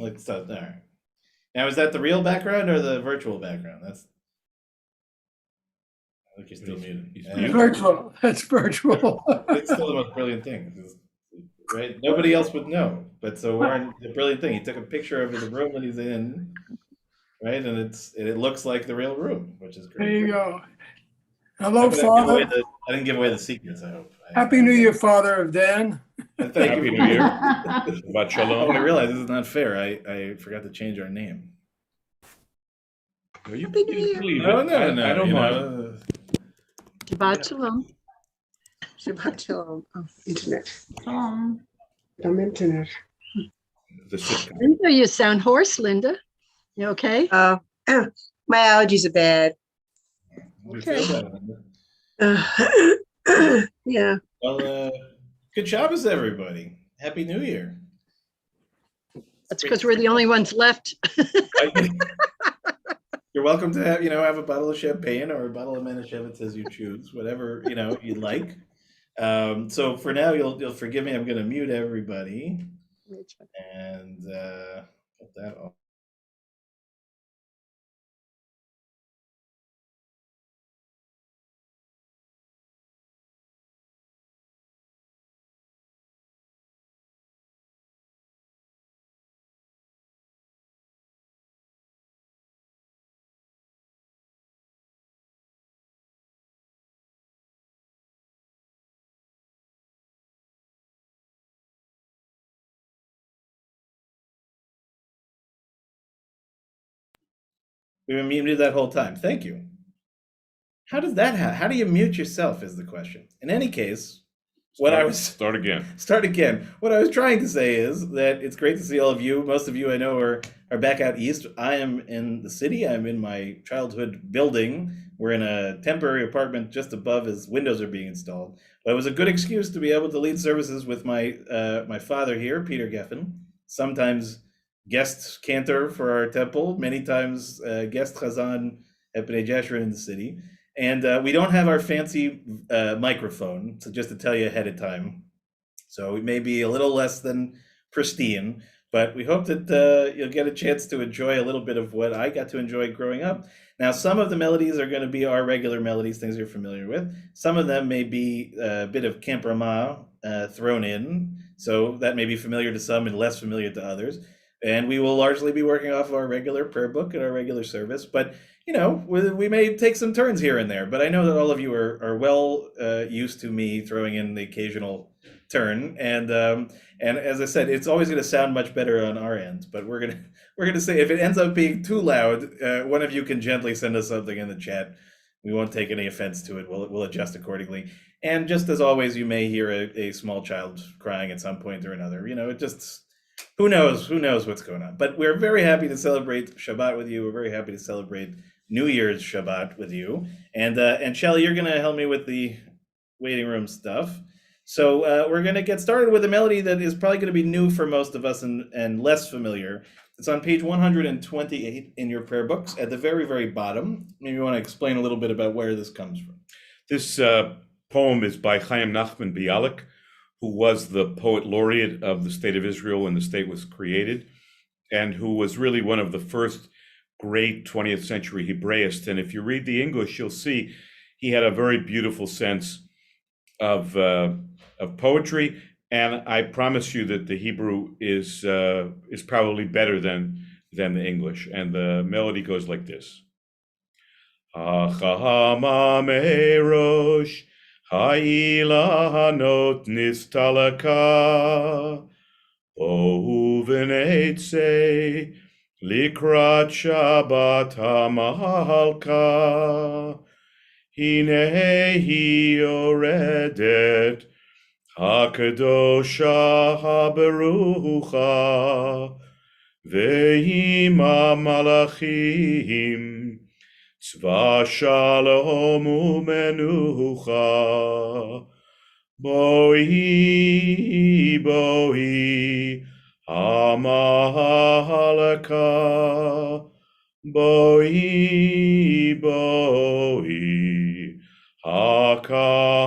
All right. Now, is that the real background or the virtual background? I think you're still muted. Virtual. That's virtual. It's still the most brilliant thing, right? Nobody else would know. But so Warren, the brilliant thing, he took a picture of the room that he's in, right? And it looks like the real room, which is great. There you go. Hello, Father. I didn't give away the secrets, I hope. Happy New Year, Father of Dan. Thank Happy you. New Year. Shabbat Shalom. I realize this is not fair. I forgot to change our name. You believe No, it. I don't mind. Shabbat Shalom. Shabbat Shalom. Oh, internet. Um, Internet. The sitcom. Linda, you sound hoarse, Linda. You okay? My allergies are bad. Okay. Yeah. Well, good Shabbos, everybody. Happy New Year. That's because we're the only ones left. You're welcome to have a bottle of champagne or a bottle of Manischewitz as you choose, whatever you'd like. So for now, you'll forgive me. I'm going to mute everybody and get that off. We were muted that whole time. Thank you. How does that happen? How do you mute yourself is the question. In any case, Start again. Start again. What I was trying to say is that it's great to see all of you. Most of you I know are back out east. I am in the city. I'm in my childhood building. We're in a temporary apartment just above as windows are being installed. But it was a good excuse to be able to lead services with my my father here, Peter Geffen, sometimes guest cantor for our temple, many times guest chazan at Bnei Jeshurun in the city. And we don't have our fancy microphone, so just to tell you ahead of time. So we may be a little less than pristine, but we hope that you'll get a chance to enjoy a little bit of what I got to enjoy growing up. Now, some of the melodies are going to be our regular melodies, things you're familiar with. Some of them may be a bit of Camp Ramah thrown in, so that may be familiar to some and less familiar to others. And we will largely be working off of our regular prayer book and our regular service, but we may take some turns here and there, but I know that all of you are well used to me throwing in the occasional turn, and as I said, it's always going to sound much better on our end. But we're gonna say if it ends up being too loud, one of you can gently send us something in the chat. We won't take any offense to it. We'll adjust accordingly. And just as always, you may hear a small child crying at some point or another. It just. Who knows what's going on? But we're very happy to celebrate Shabbat with you. We're very happy to celebrate New Year's Shabbat with you. And Shelley, you're going to help me with the waiting room stuff. So we're going to get started with a melody that is probably going to be new for most of us and less familiar. It's on page 128 in your prayer books at the very, very bottom. Maybe you want to explain a little bit about where this comes from. This poem is by Chaim Nachman Bialik, who was the poet laureate of the state of Israel when the state was created, and who was really one of the first great 20th century Hebraists. And if you read the English, you'll see he had a very beautiful sense of poetry. And I promise you that the Hebrew is probably better than the English. And the melody goes like this. Ha'ilahanot nistalaka, Bohu v'neitzei, likrat Shabbat ha'malka, Hinei hi yoredet, ha'kedosha ha'berucha, ve'im ha'malachim, Tzva shalom u'menucha, Boi, boi, hamalaka, Boi, boi, hakala,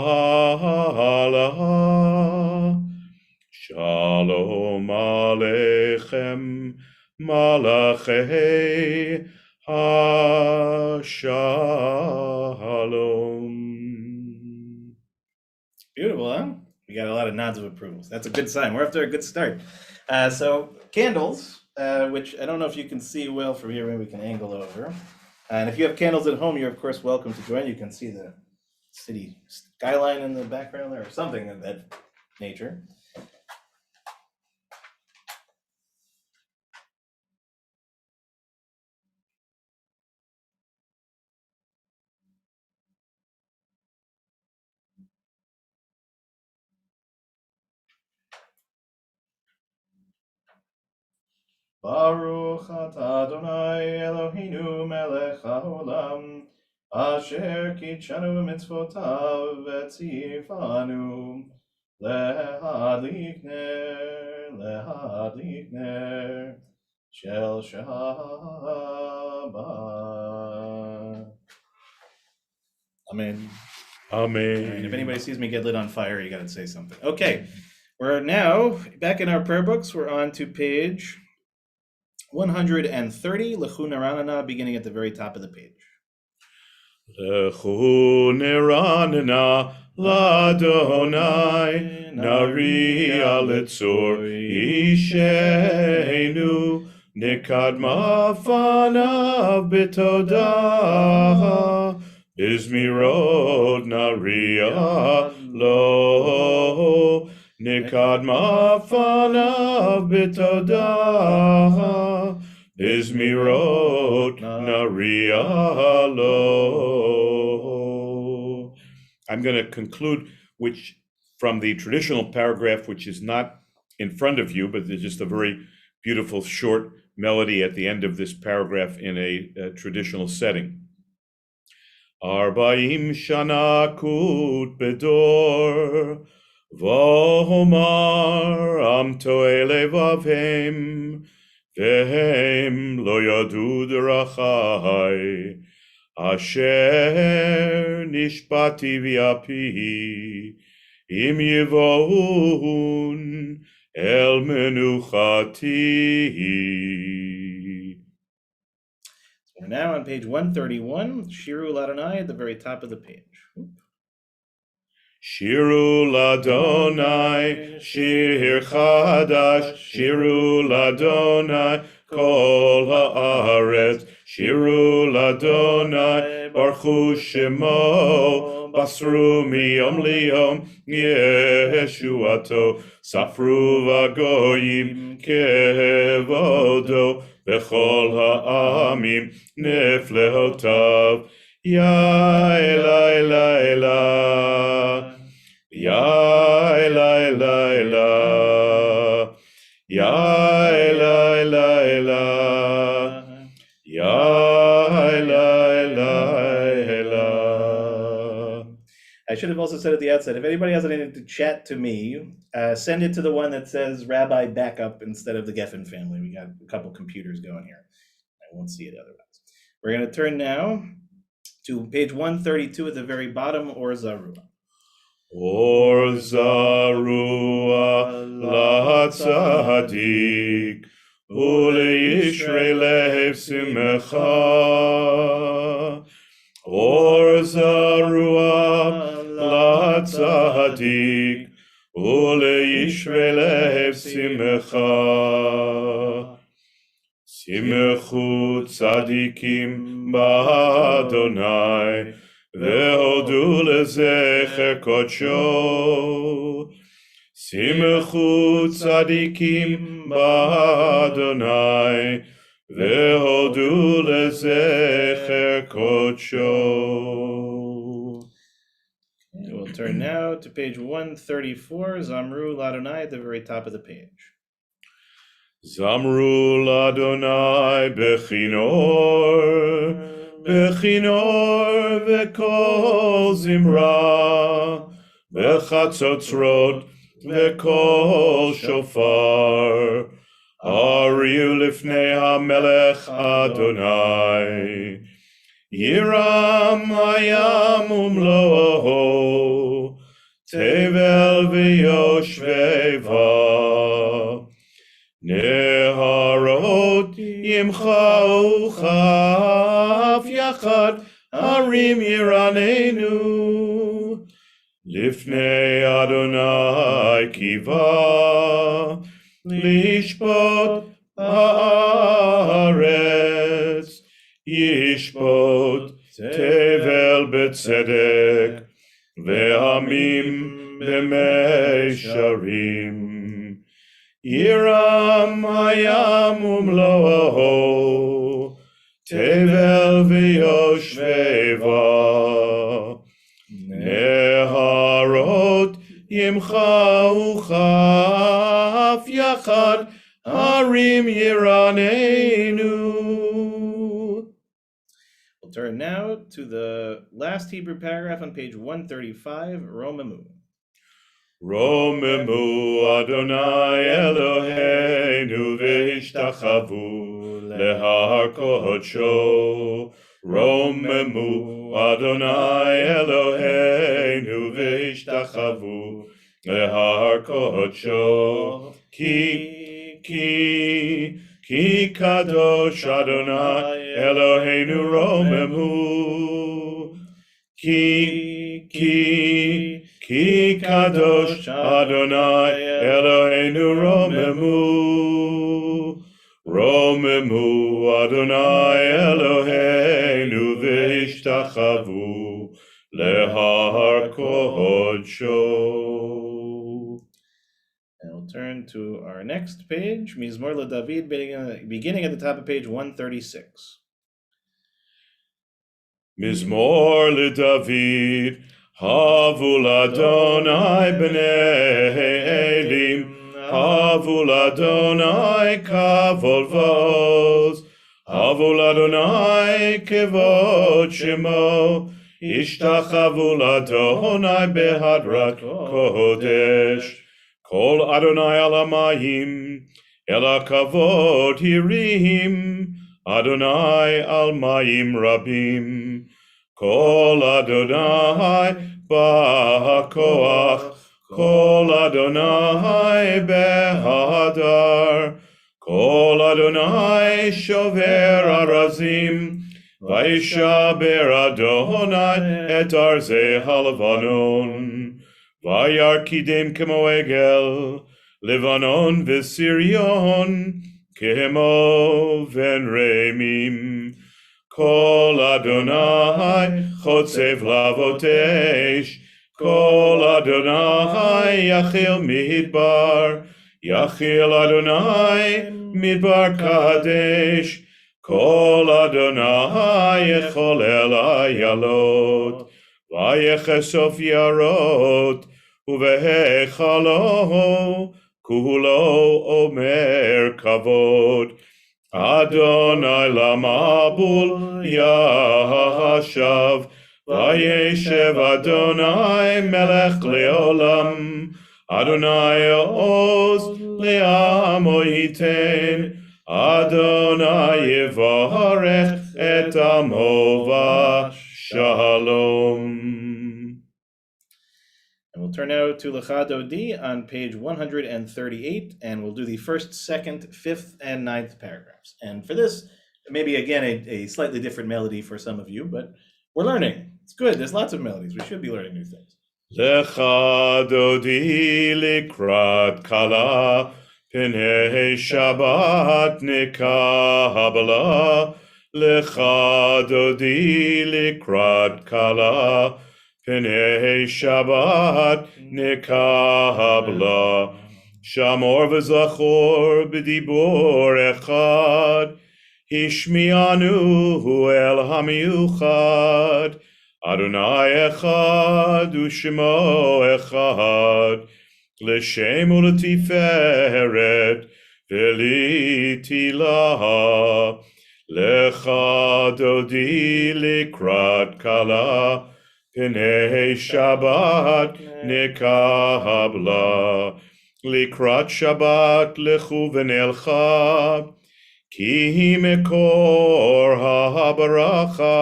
Shalom aleichem, Malachei HaShalom. Beautiful, huh? We got a lot of nods of approvals. That's a good sign. We're off to a good start. So candles, which I don't know if you can see well from here. Maybe we can angle over. And if you have candles at home, you're of course welcome to join. You can see the city skyline in the background there, or something of that nature. Baruch atah Adonai Eloheinu melech haolam, asher kitshanu b'mitzvotav v'tzivanu lehadlik ner shel Shabbat. Amen. Amen. And if anybody sees me get lit on fire, you got to say something. Okay, we're now back in our prayer books. We're on to page 130, Lechu Neranana, beginning at the very top of the page. Lechu neranana l'Adonai, nariya letzor ishenu, nikadma fanav b'todah, bizmirot nariya lo, nikadma fanav b'todah, bizmirot nariya lo. I'm going to conclude from the traditional paragraph, which is not in front of you, but there's just a very beautiful short melody at the end of this paragraph in a traditional setting. Arba'im shana kut bedor, v'homar am to'e levavhem, v'hem lo yadu derachai, asher nishpati v'api, im yevohun el menuchati. We're now on page 131, Shiru Ladonai, at the very top of the page. Shiru Ladonai, Shir Chadash, Shiru Ladonai, Kol Haaretz, Shiru Ladonai, Baruch Shemo, Basru miyom liyom, Yeshuato, Safru v'goyim, Kevodo, Bechol ha'amim, Neflehotav, Ya Ela Ela Ela, Ya Ela Ela Ela, Ya Ela Ela Ela, Ya Ela Ela Ela. I should have also said at the outset, if anybody has anything to chat to me, send it to the one that says Rabbi Backup instead of the Geffen family. We got a couple computers going here. I won't see it otherwise. We're going to turn now to page 132 at the very bottom, Or Zarua. Or Zarua latzadik, uleishrei lev simcha. Or Zarua latzadik, uleishrei lev simcha. Simchu tzadikim ba'Adonai, ve'odu lezecher kodsho. Simchu tzadikim ba'Adonai, ve'odu lezecher kodsho. We'll turn now to page 134, Zamru Ladonai, at the very top of the page. Zamru l'Adonai bechinor, bechinor v'kol zimra, v'chatzotzrot v'kol shofar, ariu lifnei hamelech Adonai, yiram hayam umloho, tevel v'yoshveva. Neharot הרעות ימחאו כף יחד, הרים ירננו. לפני אדוני קיווה, לשפוט הארץ, ישפוט תבל בצדק, ועמים במישרים. ירם הים ומלואו, תבל ויושביו. נהרות ימחאו כף יחד, הרים ירננו. We'll turn now to the last Hebrew paragraph on page 135, Romemu. רוממו אדוני אלוהינו והשתחוו להר קודשו. רוממו אדוני אלוהינו והשתחוו להר קודשו. כי קדוש אדוני אלוהינו רוממו. כי קדוש אדוני אלוהינו רוממו. רוממו אדוני אלוהינו והשתחוו להר קודשו. And we'll turn to our next page, Mizmor LeDavid, beginning at the top of page 136. מזמור לדוד, הבו לאדוני בני אלים, הבו לאדוני כבוד ועוז, הבו לאדוני כבוד שמו, השתחוו לאדוני בהדרת קודש. כל אדוני על המים, אל הכבוד הרים, אדוני על מים רבים. כל אדוני בכוח, כל אדוני בהדר, כל אדוני שובר ארזים, וישבר אדוני את ארזי הלבנון. וירקידם כמו עגל, לבנון וסריון, כמו בן רמים. כל אדוני חוצב להבות אש, כל אדוני יכיל מדבר, יכיל אדוני מדבר קדש. כל אדוני יחולל איילות, ויחשוף יערות, ובהיכלו כולו אומר כבוד. אדוני למבול ישב, וישב אדוני מלך לעולם. אדוני עוז לעמו ייתן, אדוני יברך את עמו בשלום. And we'll turn now to Lecha Dodi on page 138, and we'll do the first, second, fifth, and ninth paragraphs. And for this, maybe again a slightly different melody for some of you, but we're learning. It's good. There's lots of melodies. We should be learning new things. Lecha Dodi likrat kala, pnei Shabbat nekabla. Lecha Dodi likrat kala, pnei Shabbat nekabla. Shamor v'zachor b'dibor echad, Hishmianu el hamiuchad. Adonai echad u'shemo echad, l'shem u'letiferet v'litilah. Lecha Dodi likrat kala, pnei Shabbat nekabla. Likrat Shabbat lechu v'nelcha, ki mekor ha'baracha,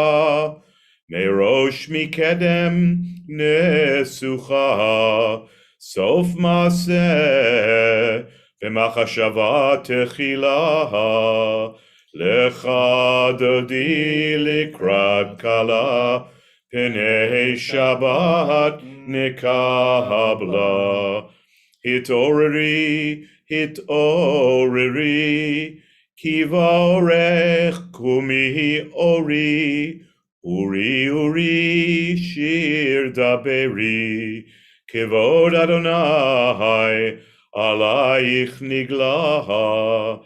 merosh mikedem nesucha, sof maseh v'machashava techila, Lecha dodi likrat kala, Penei Shabbat nekabla. Hitoreri, hitoreri, Kiva orech kumi ori, uri shir daberi, Kivod Adonai alayich niglaha,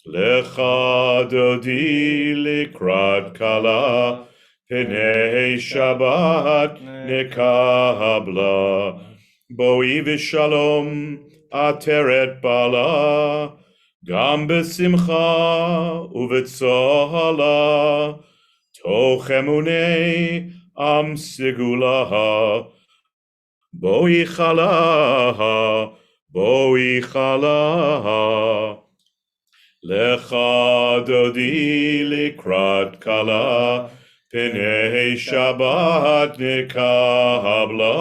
Lecha dodi likrat kala, Penei Shabbat nekabla. Boi v'shalom ateret bala, Gam besimcha uvetzohala, Toch emunei am sigulaha, Boi chalaha, boi chalaha. Lecha dodi likrat kala, Penei Shabbat nekabla.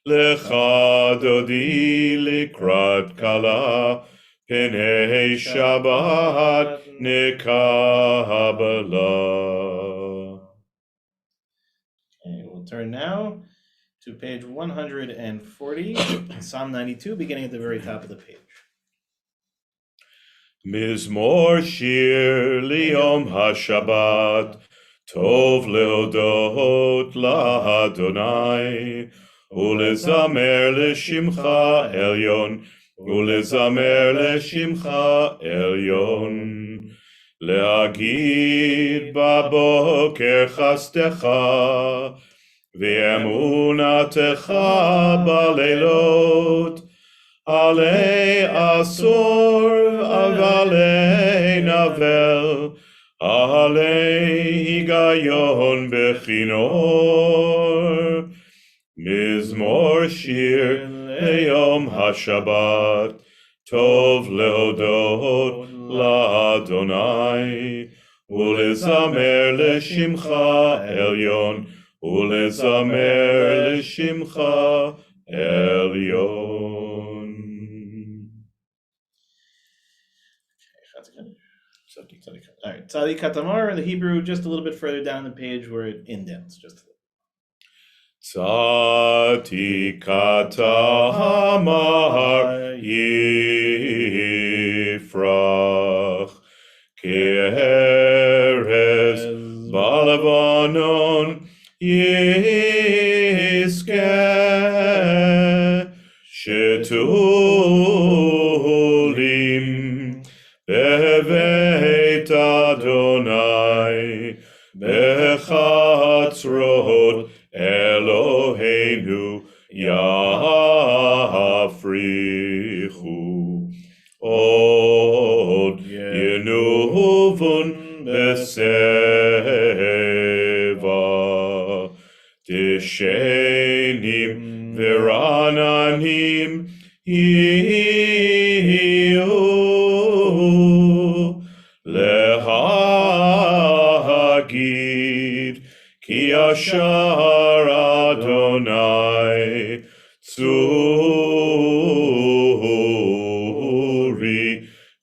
Lecha dodi likrat kala, Penei Shabbat nekabla. Okay, we'll turn now to page 140, Psalm 92, beginning at the very top of the page. Mizmor shir liyom hashabbat, Tov leodot la'Adonai, Ulezamer leshimcha elyon, Ulezamer leshimcha elyon. Leagid baboker chastecha, Ve'emunatecha balelot, Ale asor avale navel, Ale higayon bechinor. Mizmor shir leyom hashabbat, Tov leodot la'Adonai, Ulezamer leshimcha elyon, Ulezamer leshimcha elyon. All right, Tzadik Katamar in the Hebrew, just a little bit further down the page where it indents, just a little. Tzadik Katamar yifrach, Keres balavanon yiskeh, Shetulim beveit Adonai, bechatzrot Eloheinu yafrichu. Od yenuvun beseva, Tishenim v'rananim yiyu, lehagid ki yashar Adonai tzuri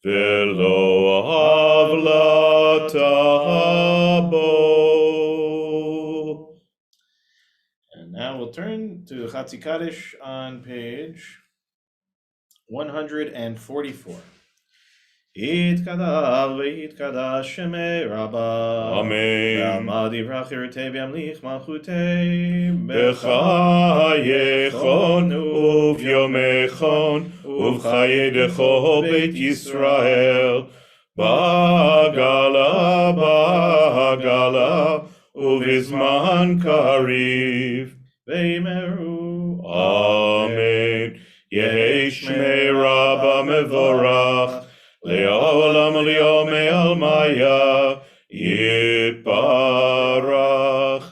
velo avlatabo. And now we'll turn to Chatzi Kaddish on page 144. Yitkadav v'yitkadash shemei Rabbah. Amen. V'amad yivrach yirtei v'yamlich malchutei. B'chayechon uv'yomechon uv'chayedecho beit Yisrael, Bagala uvizman kariv. V'yimeru. Amen. Yehi shmei Rabbah mevorach, Le'olam li'omei almaya, Yitbarach.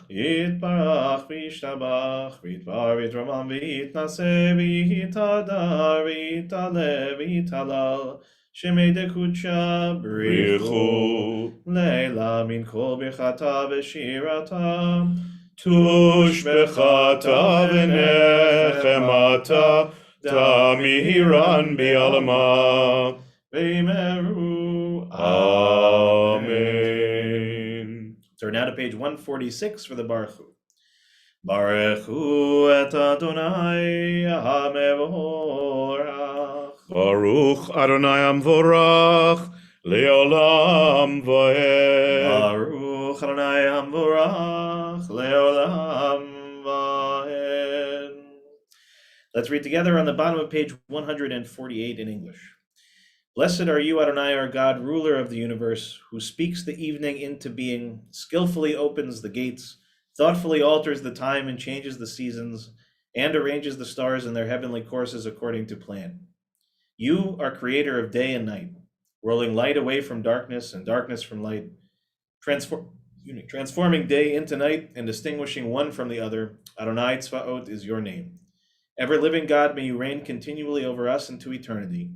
Yitbarach v'yishtabach v'yitbar v'yitramam v'yitnaseh v'yitadar v'yitaleh v'yitalal shemei dekudsha brichu leila min kol birchata v'shirata Tush bechata v'nechemata, Tamiran bi'alma. v'yimeru. Amen. now to page 146 for the Baruch Hu. Baruch Hu et Adonai HaMevorach. Baruch Adonai Amvorach Leolam Vaed. Baruch Adonai HaMevorach Leolam Vaed. Let's read together on the bottom of page 148 in English. Blessed are you, Adonai, our God, ruler of the universe, who speaks the evening into being, skillfully opens the gates, thoughtfully alters the time and changes the seasons, and arranges the stars in their heavenly courses according to plan. You are creator of day and night, rolling light away from darkness and darkness from light, transforming day into night and distinguishing one from the other. Adonai Tzvaot is your name. Ever-living God, may you reign continually over us into eternity.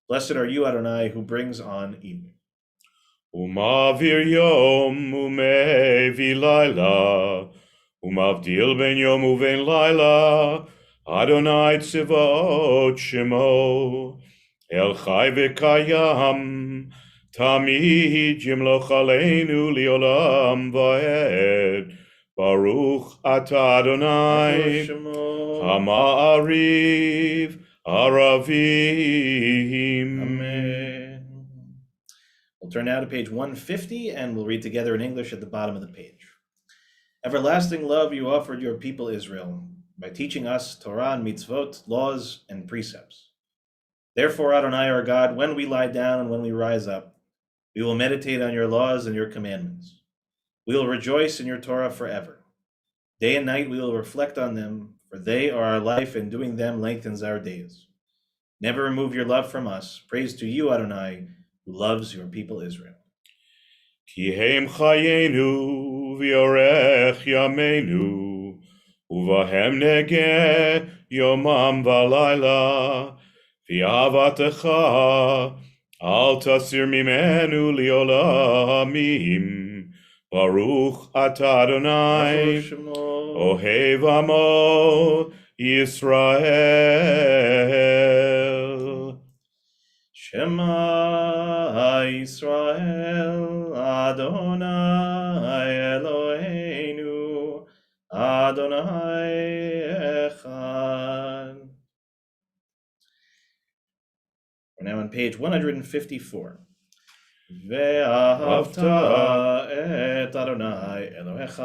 Blessed are you, Adonai, who brings on evening. Umavir yom umevi laila, umavdil ben yom uven laila, Adonai tzivot shemo, El chai v'kayam, tamid yimloch aleinu liolam vaed, Baruch atah Adonai, Ha'ma'ariv Aravim. Amen. We'll turn now to page 150 and we'll read together in English at the bottom of the page. Everlasting love you offered your people Israel by teaching us Torah and mitzvot, laws and precepts. Therefore, Adonai our God, when we lie down and when we rise up, we will meditate on your laws and your commandments. We will rejoice in your Torah forever. Day and night we will reflect on them, for they are our life, and doing them lengthens our days. Never remove your love from us. Praise to you, Adonai, who loves your people Israel. Ki heim chayenu v'yorech yameinu, uvahem negeh yomam v'layla, v'avatecha al tasir mimenu liolamim. Baruch atah Adonai, Ohev Amo Yisrael. Shema Yisrael, Adonai Eloheinu, Adonai Echad. We're now on page 154. ואהבת את אדוני אלוהיך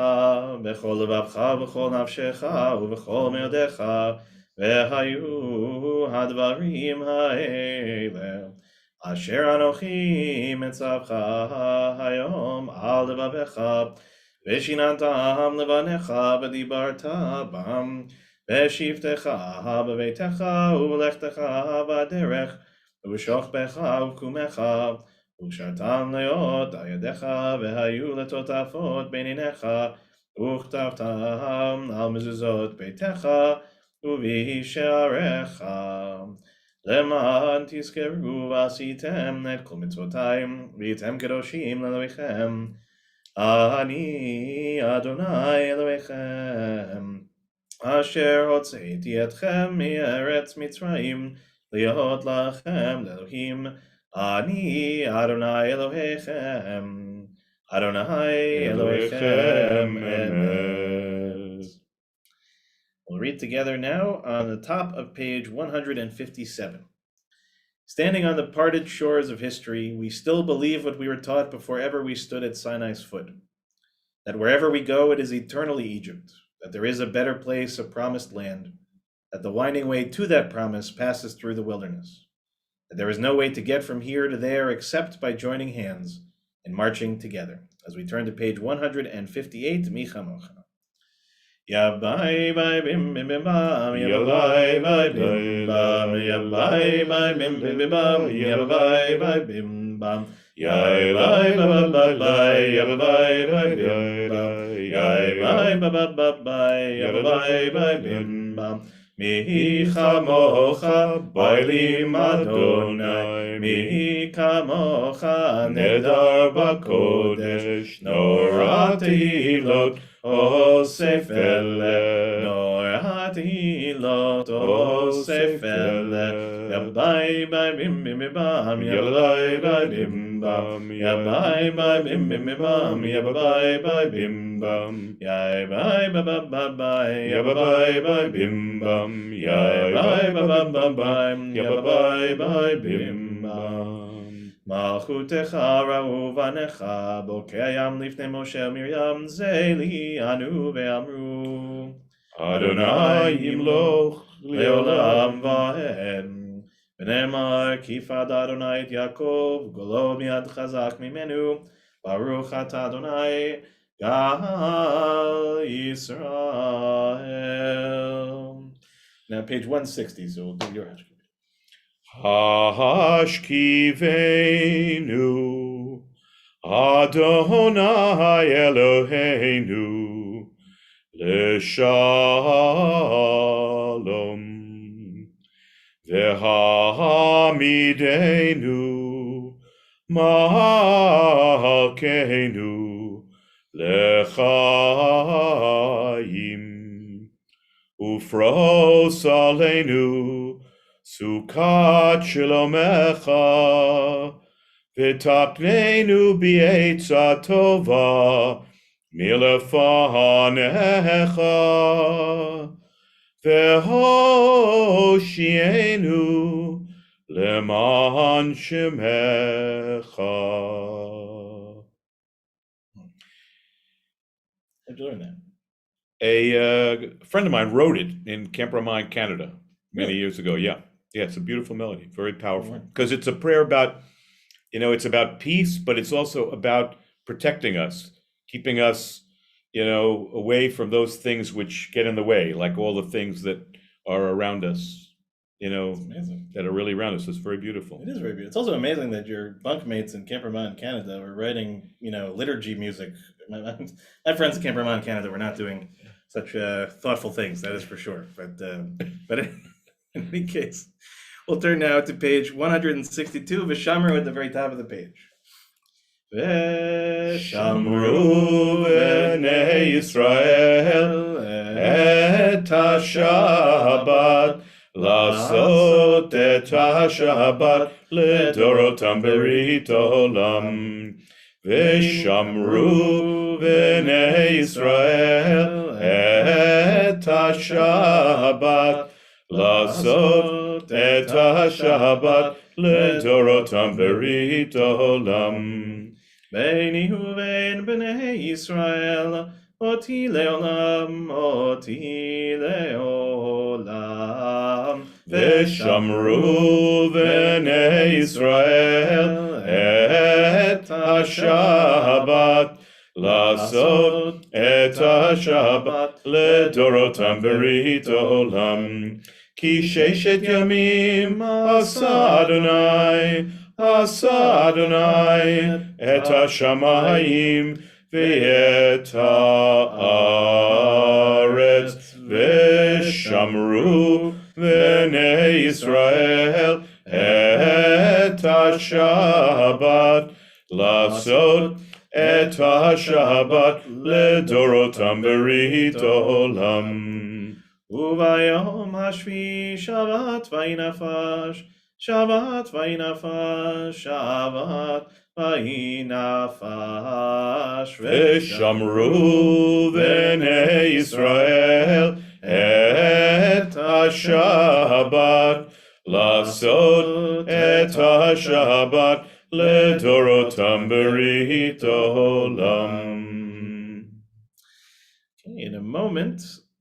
בכל לבבך ובכל נפשך ובכל מאודיך, והיו הדברים האלה אשר אנוכי מצווך היום על לבביך, ושיננתם לבניך ודיברת בם בשבתך בביתך ובלכתך בדרך ובשוכבך ובקומך, ושרתם להיות על ידיך, והיו לטוטפות בין עיניך, וכתבתם על מזוזות ביתך ובשעריך, למען תזכרו ועשיתם את כל מצוותיי, והייתם קדושים לאלוהיכם. אני אדוני אלוהיכם, אשר הוצאתי אתכם מארץ מצרים, להיות לכם לאלוהים. Ani Adonai Elohechem, Adonai Elohechem, Emet. We'll read together now on the top of page 157. Standing on the parted shores of history, we still believe what we were taught before ever we stood at Sinai's foot, that wherever we go it is eternally Egypt, that there is a better place, a promised land, that the winding way to that promise passes through the wilderness, that there is no way to get from here to there except by joining hands and marching together. As we turn to page 158, Micha Mocha. Yabai bai bim bim bim bam, yabai bai bim bam, yabai bai bim bim bim bam, yabai bai bim bam, yabai bai ba ba bai, yabai bai bim bam, yabai ba ba ba bai, yabai bai bim bam. Mi chamocha boilim Adonai, mi kamocha nedar bakodesh, nor tehilot osef ele, nor tehilot osef ele, bye bye bim bim bim bam, ya bye bye bim bam, ya bye bye bim bim bim bam, ya bye bye bim bam, ya bye bye bye bye bye, ya bye bye bim bam, ya bye bye bye bye bye, ya bye bye bim bam. Malchutecha ra'u vanecha, bokei hayam lifnei Moshe Miriam zeli anu ve'amru. Adonai yimloch leolam va'ed. V'nemar kifad Adonai et Yaakov, golo miad chazak mimenu, baruch atah Adonai, gal Yisrael. Now page 160, so we'll do your Hashkiv. Hashkivenu Adonai Eloheinu Leshalom Vehamidenu Malkeinu Lechaim Ufros Aleinu Sukat Shalomecha V'tapnenu b'etza tova milefanecha v'hoshienu leman shemecha. How'd you learn that? A friend of mine wrote it in Camp Ramon, Canada, many Really? years ago. Yeah, it's a beautiful melody, very powerful. Right. Because it's a prayer about, it's about peace, but it's also about protecting us, keeping us, away from those things which get in the way, like all the things that are around us, It's amazing. that are really around us. It's very beautiful. It is very beautiful. It's also amazing that your bunkmates in Camp Vermont, Canada, were writing, liturgy music. My friends in Camp Vermont, Canada, were not doing such thoughtful things. That is for sure. But in any case, we'll turn now to page 162 of Vishamru at the very top of the page. Shamru v'nei Yisrael et ha-Shabbat לעשות את השבת לדורותם ברית עולם. ושמרו בני ישראל את השבת לעשות את השבת לדורותם ברית עולם. ביני ובין בני ישראל אותי לעולם, אותי לעולם. ושמרו בני ישראל את השבת לעשות את השבת לדורותם ברית עולם. כי ששת ימים עשה אדוני את השמיים ואת הארץ. ושמרו בני ישראל את השבת לעשות את השבת לדורותם ברית עולם. וביום השביעי שבת וינפש, שבת וינפש, שבת וינפש. ושמרו בני ישראל את השבת לעשות את השבת לדורותם ברית עולם. In a moment,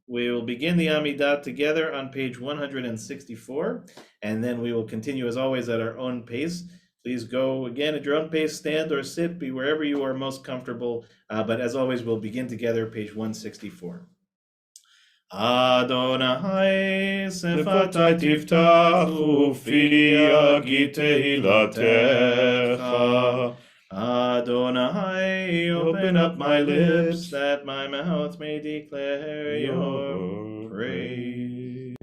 we will begin the Amidah together on page 164, and then we will continue as always at our own pace. Please go again at your own pace, stand or sit, be wherever you are most comfortable. But as always, we'll begin together, page 164. Adonai שפתי תפתח ופי יגיד תהילתך. Adonai, open up my lips, that my mouth may declare your praise.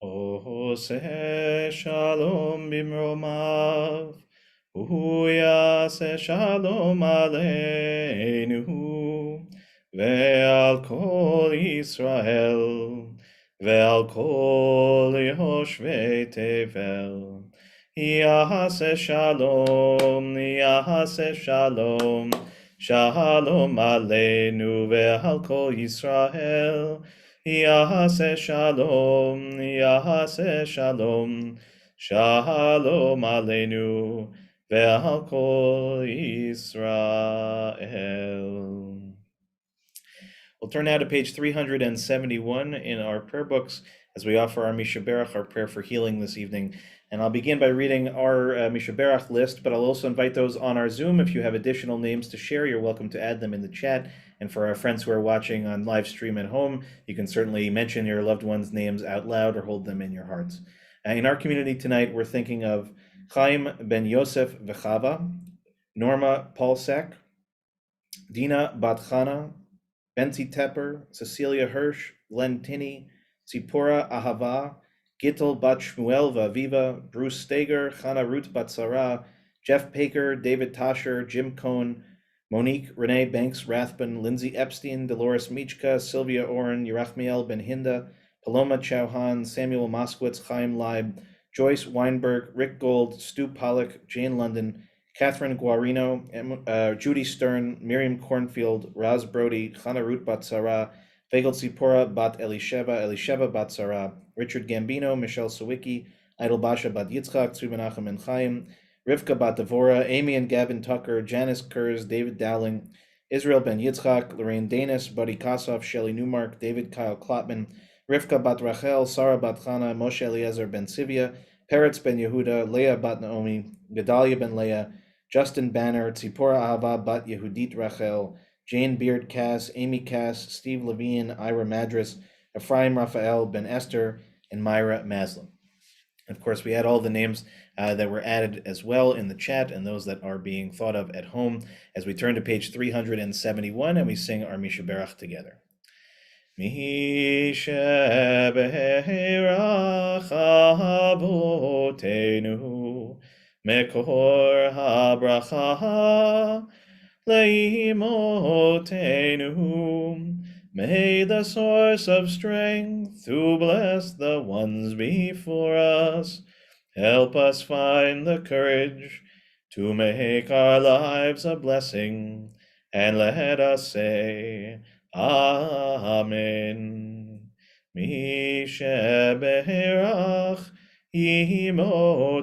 Ose shalom bimromav, Uyase shalom aleinu, ve'al kol Yisrael, ve'al kol Yehoshvei Tevel. Yase shalom, shalom aleinu, ve'al kol Yisrael. Yahase shalom, shalom aleinu, ve'al kol Yisrael. We'll turn now to page 371 in our prayer books as we offer our Mishaberach, our prayer for healing this evening. And I'll begin by reading our Mishaberach list, but I'll also invite those on our Zoom. If you have additional names to share, you're welcome to add them in the chat. And for our friends who are watching on live stream at home, you can certainly mention your loved ones' names out loud or hold them in your hearts. In our community tonight, we're thinking of Chaim ben Yosef Vechava, Norma Paulsek, Dina Bat Chana, Benzi Tepper, Cecilia Hirsch, Glenn Tinney, Tzipora Ahava, Gittel Bat Shmuel Vaviva, Bruce Steger, Chana Ruth Bat Sarah, Jeff Paker, David Tasher, Jim Cohn, Monique Renee Banks Rathbun, Lindsay Epstein, Dolores Michka, Sylvia Oren, Yerachmiel Ben Hinda, Paloma Chauhan, Samuel Moskowitz, Chaim Leib, Joyce Weinberg, Rick Gold, Stu Pollock, Jane London, Catherine Guarino, Judy Stern, Miriam Cornfield, Raz Brody, Chana Ruth Bat Sarah, Fagel Tzipora Bat Elisheva Bat Sarah, Richard Gambino, Michelle Sawicki, Idol Basha Bat Yitzchak, Tzvi Menachem and Chaim, Rivka Bat Devora, Amy and Gavin Tucker, Janice Kurz, David Dowling, Israel Ben Yitzchak, Lorraine Danis, Buddy Kosoff, Shelley Newmark, David Kyle Klotman, Rivka Bat Rachel, Sarah Bat Chana, Moshe Eliezer Ben Sivia, Peretz Ben Yehuda, Leah Bat Naomi, Gedalia Ben Leah, Justin Banner, Tzipora Ahava Bat Yehudit Rachel, Jane Beard Cass, Amy Cass, Steve Levine, Ira Madras, Ephraim Raphael, Ben Esther, and Myra Maslin. Of course, we had all the names that were added as well in the chat and those that are being thought of at home as we turn to page 371 and we sing our Mishaberach together. Mishaberach Avotenu Mekor HaBracha Leimotenu. May the source of strength who bless the ones before us help us find the courage to make our lives a blessing, and let us say Amen. Mishaberach Imotenu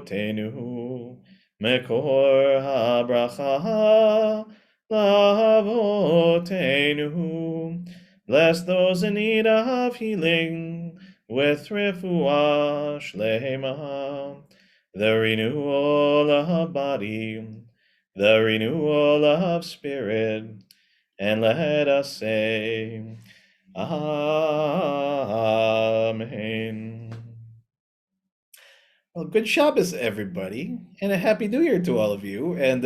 Mekor HaBracha Lavotenu. Bless those in need of healing with refuah shlema, the renewal of body, the renewal of spirit, and let us say Amen. Well, good Shabbos, everybody, and a Happy New Year to all of you. And,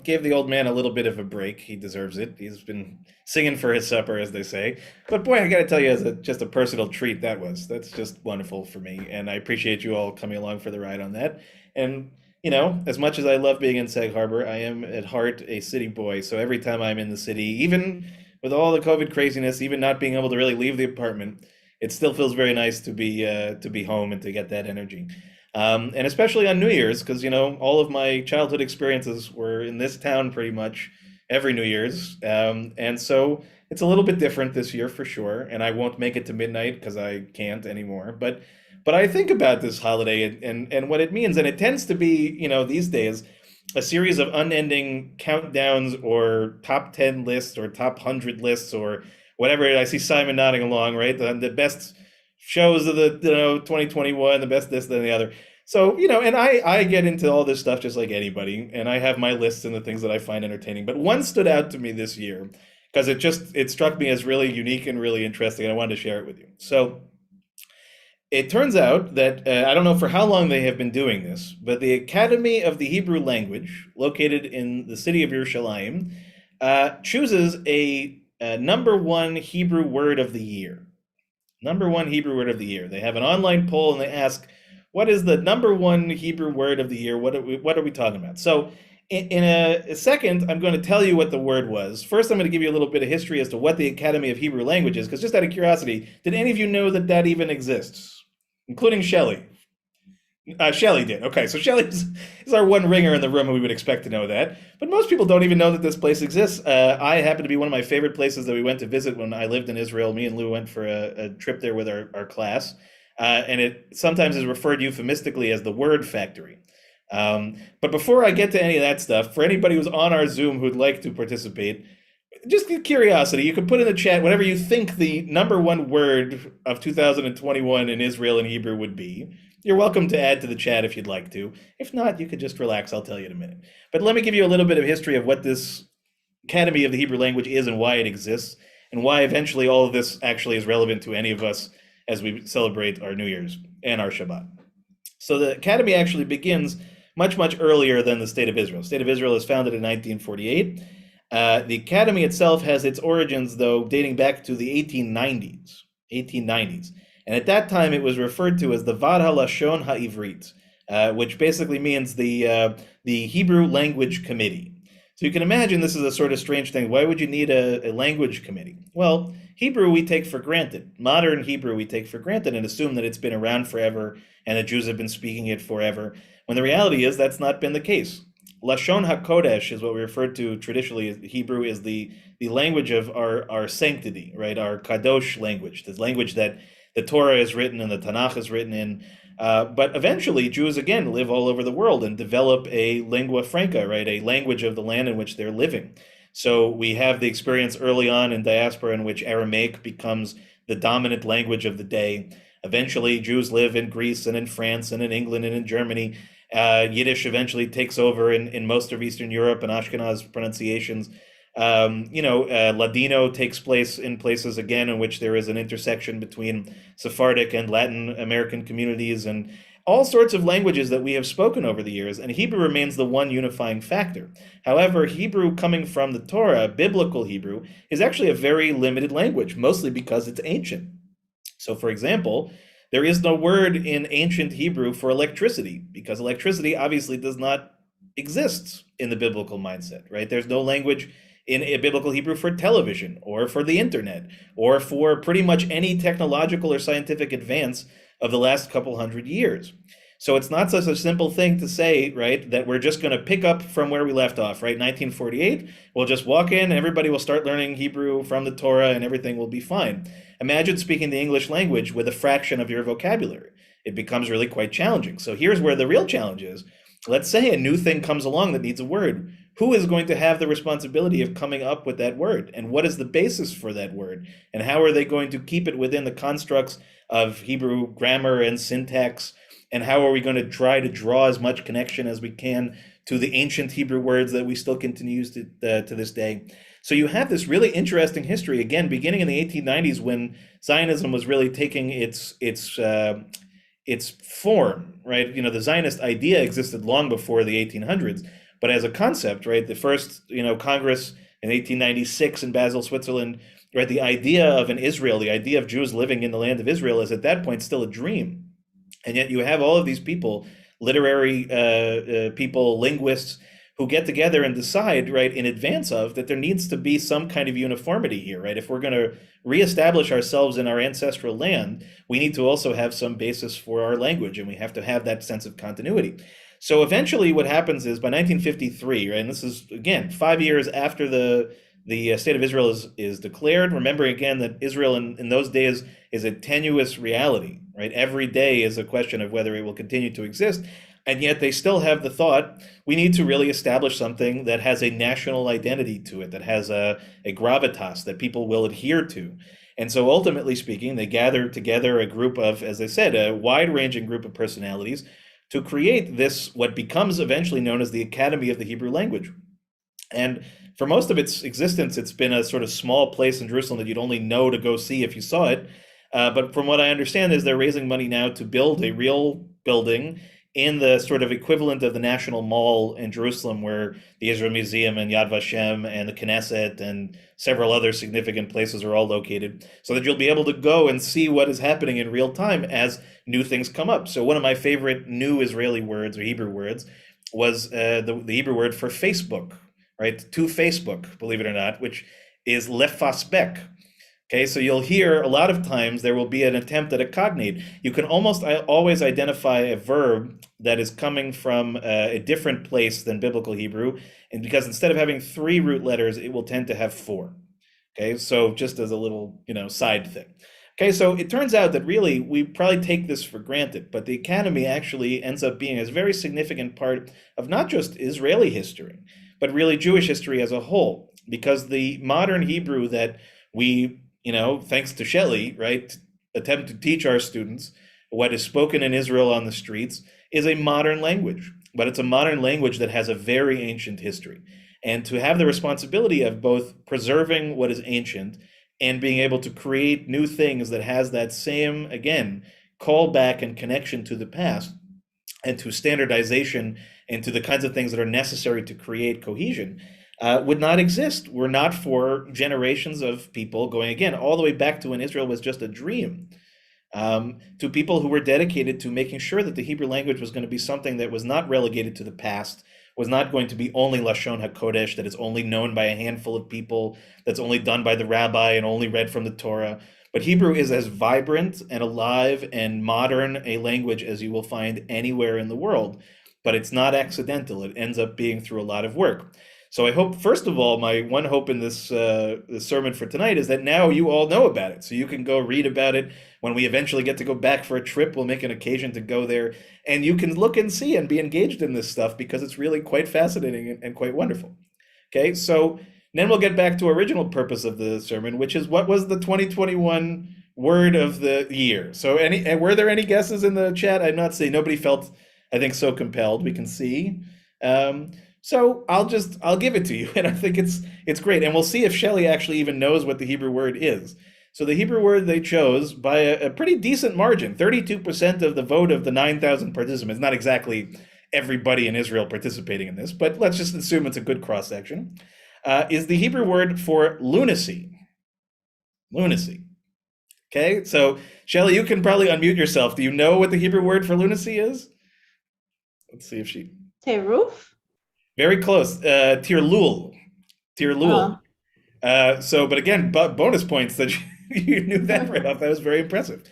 gave the old man a little bit of a break. He deserves it. He's been singing for his supper, as they say. But boy, I got to tell you, just a personal treat that's just wonderful for me. And I appreciate you all coming along for the ride on that. And, as much as I love being in Sag Harbor, I am at heart a city boy. So every time I'm in the city, even with all the COVID craziness, even not being able to really leave the apartment, it still feels very nice to be home and to get that energy. And especially on New Year's, because, all of my childhood experiences were in this town pretty much every New Year's. And so it's a little bit different this year for sure. And I won't make it to midnight because I can't anymore. But I think about this holiday and what it means. And it tends to be, these days, a series of unending countdowns or top 10 lists or top 100 lists or whatever. I see Simon nodding along, right? The best shows of the 2021, the best this, then the other. So, and I get into all this stuff just like anybody, and I have my lists and the things that I find entertaining. But one stood out to me this year because it struck me as really unique and really interesting, and I wanted to share it with you. So it turns out that, I don't know for how long they have been doing this, but the Academy of the Hebrew Language, located in the city of Yerushalayim, chooses a number one Hebrew word of the year. Number one Hebrew word of the year. They have an online poll and they ask, what is the number one Hebrew word of the year? What are we talking about? So in a second, I'm going to tell you what the word was. First, I'm going to give you a little bit of history as to what the Academy of Hebrew Language is, because just out of curiosity, did any of you know that that even exists? Including Shelley. Shelley did. Okay, so Shelley is our one ringer in the room, and we would expect to know that. But most people don't even know that this place exists. I happen to be one of my favorite places that we went to visit when I lived in Israel. Me and Lou went for a trip there with our class. And it sometimes is referred euphemistically as the word factory. But before I get to any of that stuff, for anybody who's on our Zoom who'd like to participate, just curiosity, you can put in the chat whatever you think the number one word of 2021 in Israel in Hebrew would be. You're welcome to add to the chat if you'd like to. If not, you could just relax. I'll tell you in a minute. But let me give you a little bit of history of what this Academy of the Hebrew Language is and why it exists, and why eventually all of this actually is relevant to any of us as we celebrate our New Year's and our Shabbat. So the Academy actually begins much, much earlier than the State of Israel. The State of Israel is founded in 1948. The Academy itself has its origins, though, dating back to the 1890s. And at that time, it was referred to as the Vad HaLashon HaIvrit, which basically means the Hebrew Language Committee. So you can imagine this is a sort of strange thing. Why would you need a language committee? Well, Hebrew we take for granted. Modern Hebrew we take for granted and assume that it's been around forever and that Jews have been speaking it forever, when the reality is that's not been the case. Lashon HaKodesh is what we refer to traditionally. Hebrew is the language of our sanctity, right? Our Kadosh language, the language that the Torah is written and the Tanakh is written in. But eventually, Jews, again, live all over the world and develop a lingua franca, right? A language of the land in which they're living. So we have the experience early on in diaspora in which Aramaic becomes the dominant language of the day. Eventually, Jews live in Greece and in France and in England and in Germany. Yiddish eventually takes over in most of Eastern Europe and Ashkenaz pronunciations. Ladino takes place in places, again, in which there is an intersection between Sephardic and Latin American communities and all sorts of languages that we have spoken over the years, and Hebrew remains the one unifying factor. However, Hebrew coming from the Torah, biblical Hebrew, is actually a very limited language, mostly because it's ancient. So, for example, there is no word in ancient Hebrew for electricity, because electricity obviously does not exist in the biblical mindset, right? There's no language in a biblical Hebrew for television or for the internet or for pretty much any technological or scientific advance of the last couple hundred years. So it's not such a simple thing to say, right, that we're just going to pick up from where we left off, right? 1948, we'll just walk in and everybody will start learning Hebrew from the Torah and everything will be fine. Imagine speaking the English language with a fraction of your vocabulary. It becomes really quite challenging. So here's where the real challenge is. Let's say a new thing comes along that needs a word. Who is going to have the responsibility of coming up with that word? And what is the basis for that word? And how are they going to keep it within the constructs of Hebrew grammar and syntax? And how are we going to try to draw as much connection as we can to the ancient Hebrew words that we still continue to use to this day? So you have this really interesting history, again, beginning in the 1890s when Zionism was really taking its form, right? You know, the Zionist idea existed long before the 1800s, but as a concept, right? The first, Congress in 1896 in Basel, Switzerland, right? The idea of an Israel, the idea of Jews living in the land of Israel is at that point still a dream. And yet you have all of these people, literary people, linguists, who get together and decide, right, in advance of that there needs to be some kind of uniformity here, right? If we're going to reestablish ourselves in our ancestral land, we need to also have some basis for our language, and we have to have that sense of continuity. So eventually what happens is by 1953, right, and this is, again, 5 years after the State of Israel is declared, remembering again that Israel in those days is a tenuous reality, right? Every day is a question of whether it will continue to exist. And yet they still have the thought, we need to really establish something that has a national identity to it, that has a gravitas that people will adhere to. And so ultimately speaking, they gather together a group of, as I said, a wide-ranging group of personalities to create this, what becomes eventually known as the Academy of the Hebrew Language. And for most of its existence, it's been a sort of small place in Jerusalem that you'd only know to go see if you saw it. But from what I understand is they're raising money now to build a real building in the sort of equivalent of the National Mall in Jerusalem, where the Israel Museum and Yad Vashem and the Knesset and several other significant places are all located, so that you'll be able to go and see what is happening in real time as new things come up. So one of my favorite new Israeli words or Hebrew words was the Hebrew word for Facebook, right? To Facebook, believe it or not, which is lefasbek. Okay, so you'll hear a lot of times there will be an attempt at a cognate. You can almost always identify a verb that is coming from a different place than biblical Hebrew, and because instead of having 3 root letters, it will tend to have 4. Okay, so just as a little, side thing. Okay, so it turns out that really we probably take this for granted, but the Academy actually ends up being a very significant part of not just Israeli history, but really Jewish history as a whole, because the modern Hebrew that we, thanks to Shelley, right, attempt to teach our students what is spoken in Israel on the streets is a modern language, but it's a modern language that has a very ancient history. And to have the responsibility of both preserving what is ancient and being able to create new things that has that same, again, callback and connection to the past and to standardization and to the kinds of things that are necessary to create cohesion, would not exist were not for generations of people going, again, all the way back to when Israel was just a dream, to people who were dedicated to making sure that the Hebrew language was going to be something that was not relegated to the past, was not going to be only Lashon HaKodesh, that is only known by a handful of people, that's only done by the rabbi and only read from the Torah. But Hebrew is as vibrant and alive and modern a language as you will find anywhere in the world, but it's not accidental. It ends up being through a lot of work. So I hope, first of all, my one hope in this sermon for tonight is that now you all know about it. So you can go read about it. When we eventually get to go back for a trip, we'll make an occasion to go there. And you can look and see and be engaged in this stuff because it's really quite fascinating and quite wonderful. Okay, so then we'll get back to original purpose of the sermon, which is what was the 2021 word of the year? So were there any guesses in the chat? I'm not seeing. Nobody felt, I think, so compelled. We can see. So I'll give it to you, and I think it's great. And we'll see if Shelley actually even knows what the Hebrew word is. So the Hebrew word they chose by a pretty decent margin, 32% of the vote of the 9,000 participants, not exactly everybody in Israel participating in this, but let's just assume it's a good cross-section, is the Hebrew word for lunacy. Lunacy. Okay, so Shelley, you can probably unmute yourself. Do you know what the Hebrew word for lunacy is? Let's see if she... Teruf? Very close. Tirlul. Tirlul. But again, bonus points that you knew that right off. That was very impressive.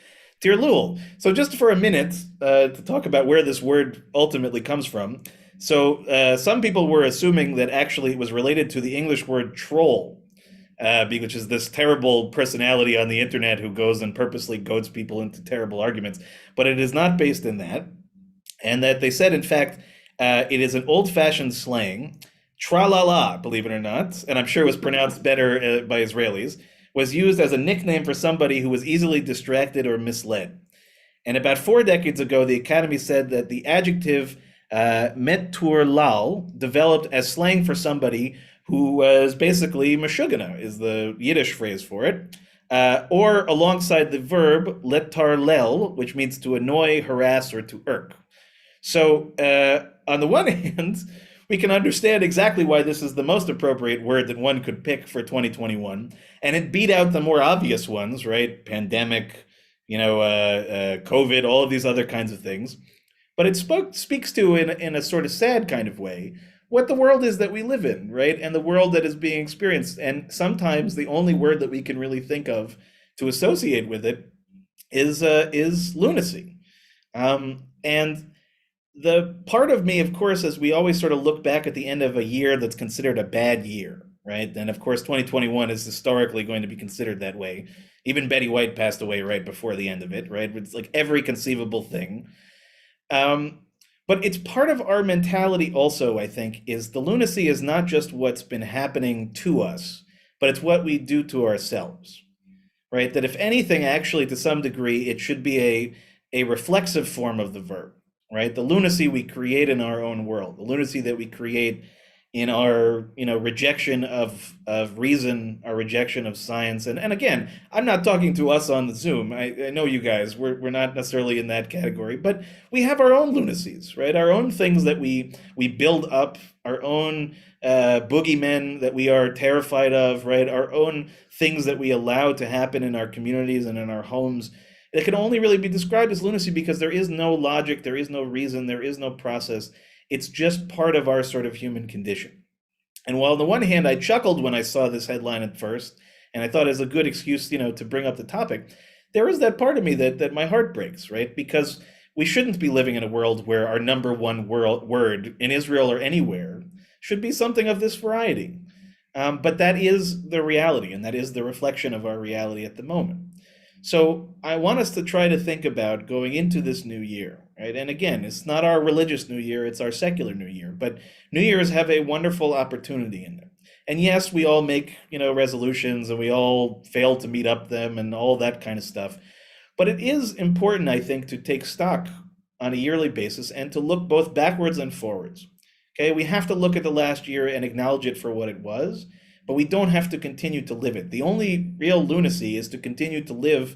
Tirlul. So just for a minute to talk about where this word ultimately comes from. So some people were assuming that actually it was related to the English word troll, which is this terrible personality on the internet who goes and purposely goads people into terrible arguments. But it is not based in that. And that they said, in fact, it is an old-fashioned slang. Tra-la-la, believe it or not, and I'm sure it was pronounced better by Israelis, was used as a nickname for somebody who was easily distracted or misled. And about 4 decades ago, the Academy said that the adjective meturlal developed as slang for somebody who was basically meshugana, is the Yiddish phrase for it, or alongside the verb letarlel, which means to annoy, harass, or to irk. So on the one hand, we can understand exactly why this is the most appropriate word that one could pick for 2021. And it beat out the more obvious ones, right? Pandemic, COVID, all of these other kinds of things. But it speaks to, in a sort of sad kind of way, what the world is that we live in, right? And the world that is being experienced. And sometimes the only word that we can really think of to associate with it is lunacy. And the part of me, of course, as we always sort of look back at the end of a year that's considered a bad year, right? And of course, 2021 is historically going to be considered that way. Even Betty White passed away right before the end of it, right? It's like every conceivable thing. But it's part of our mentality also, I think, is the lunacy is not just what's been happening to us, but it's what we do to ourselves, right? That if anything, actually, to some degree, it should be a reflexive form of the verb. Right, the lunacy we create in our own world, the lunacy that we create in our rejection of reason, our rejection of science. And again, I'm not talking to us on the Zoom. I know you guys, we're not necessarily in that category, but we have our own lunacies, right? Our own things that we build up, our own boogeymen that we are terrified of, right? Our own things that we allow to happen in our communities and in our homes. It can only really be described as lunacy because there is no logic, there is no reason, there is no process. It's just part of our sort of human condition. And while on the one hand, I chuckled when I saw this headline at first, and I thought it was a good excuse, to bring up the topic, there is that part of me that my heart breaks, right? Because we shouldn't be living in a world where our number one word in Israel or anywhere should be something of this variety. But that is the reality, and that is the reflection of our reality at the moment. So I want us to try to think about going into this new year, right? And again, it's not our religious new year, it's our secular new year, but New Year's have a wonderful opportunity in them. And yes, we all make, resolutions and we all fail to meet up them and all that kind of stuff. But it is important, I think, to take stock on a yearly basis and to look both backwards and forwards. Okay, we have to look at the last year and acknowledge it for what it was, but we don't have to continue to live it. The only real lunacy is to continue to live